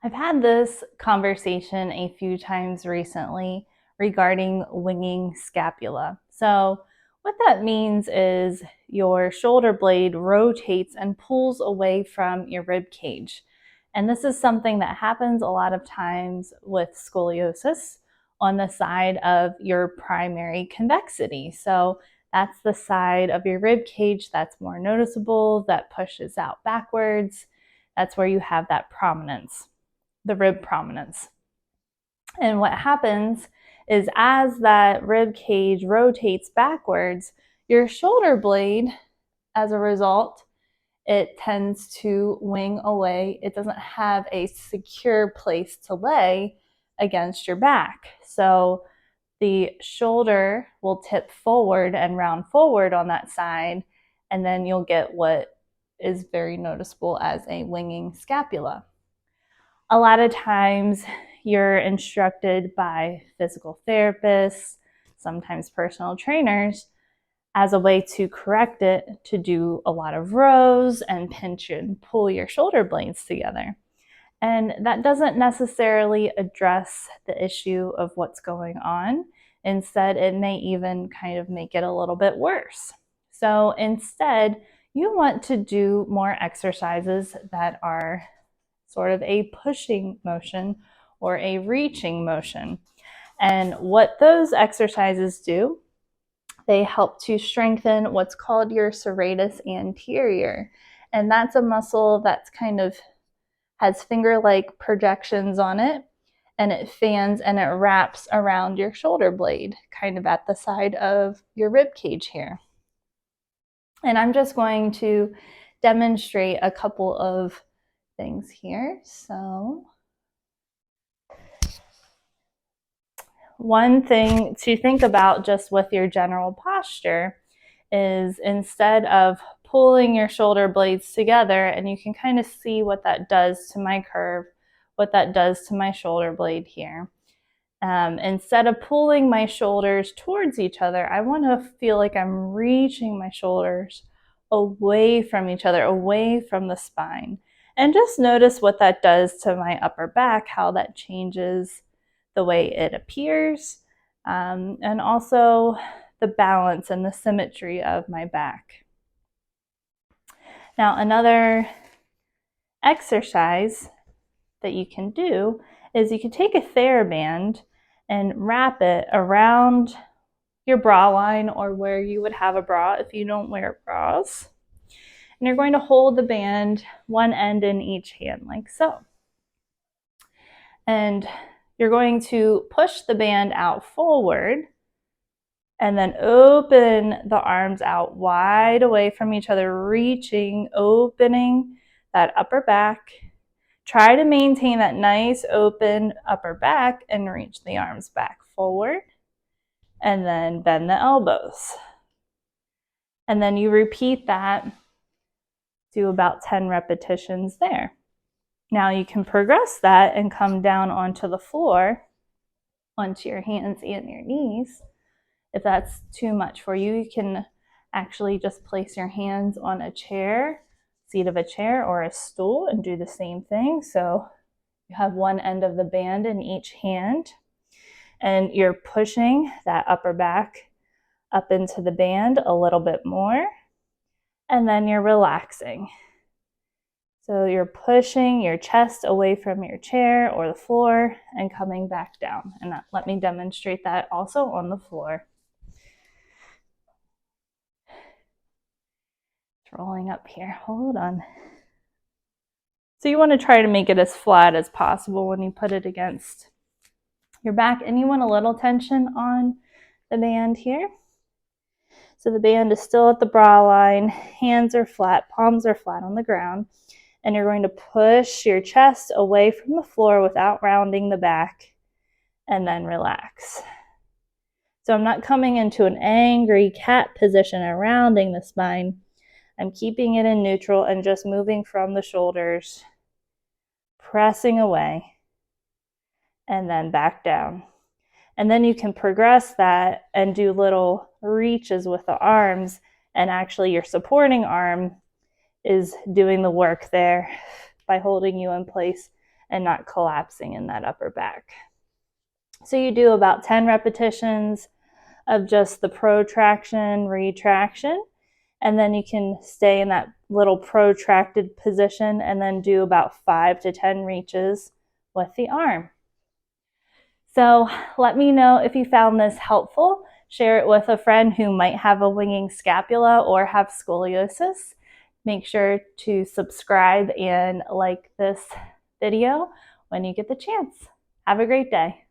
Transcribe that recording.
I've had this conversation a few times recently regarding winging scapula. So, what that means is your shoulder blade rotates and pulls away from your rib cage. And this is something that happens a lot of times with scoliosis on the side of your primary convexity. So, that's the side of your rib cage that's more noticeable, that pushes out backwards. That's where you have that prominence, the rib prominence. And what happens is as that rib cage rotates backwards, your shoulder blade, as a result, it tends to wing away. It doesn't have a secure place to lay against your back. So the shoulder will tip forward and round forward on that side, and then you'll get what is very noticeable as a winging scapula. A lot of times you're instructed by physical therapists, sometimes personal trainers, as a way to correct it, to do a lot of rows and pinch and pull your shoulder blades together. And that doesn't necessarily address the issue of what's going on. Instead, it may even kind of make it a little bit worse. So instead, you want to do more exercises that are sort of a pushing motion or a reaching motion. And what those exercises do, they help to strengthen what's called your serratus anterior. And that's a muscle that's kind of has finger-like projections on it, and it fans and it wraps around your shoulder blade, kind of at the side of your rib cage here. And I'm just going to demonstrate a couple of things here. So one thing to think about just with your general posture is instead of pulling your shoulder blades together, and you can kind of see what that does to my curve, what that does to my shoulder blade here. Instead of pulling my shoulders towards each other, I want to feel like I'm reaching my shoulders away from each other, away from the spine. And just notice what that does to my upper back, how that changes the way it appears, and also the balance and the symmetry of my back. Now, another exercise that you can do is you can take a TheraBand and wrap it around your bra line or where you would have a bra if you don't wear bras. And you're going to hold the band, one end in each hand, like so. And you're going to push the band out forward and then open the arms out wide away from each other, reaching, opening that upper back. Try to maintain that nice open upper back and reach the arms back forward. And then bend the elbows. And then you repeat that, do about 10 repetitions there. Now you can progress that and come down onto the floor, onto your hands and your knees. If that's too much for you, you can actually just place your hands on a chair, seat of a chair or a stool, and do the same thing. So you have one end of the band in each hand, and you're pushing that upper back up into the band a little bit more, and then you're relaxing. So you're pushing your chest away from your chair or the floor and coming back down. And let me demonstrate that also on the floor. It's rolling up here. Hold on. So you want to try to make it as flat as possible when you put it against your back, and you want a little tension on the band here. So the band is still at the bra line, hands are flat, palms are flat on the ground, and you're going to push your chest away from the floor without rounding the back, and then relax. So I'm not coming into an angry cat position or rounding the spine. I'm keeping it in neutral and just moving from the shoulders, pressing away, and then back down. And then you can progress that and do little reaches with the arms, and actually your supporting arm is doing the work there by holding you in place and not collapsing in that upper back. So you do about 10 repetitions of just the protraction, retraction, and then you can stay in that little protracted position and then do about 5 to 10 reaches with the arm. So let me know if you found this helpful. Share it with a friend who might have a winging scapula or have scoliosis. Make sure to subscribe and like this video when you get the chance. Have a great day.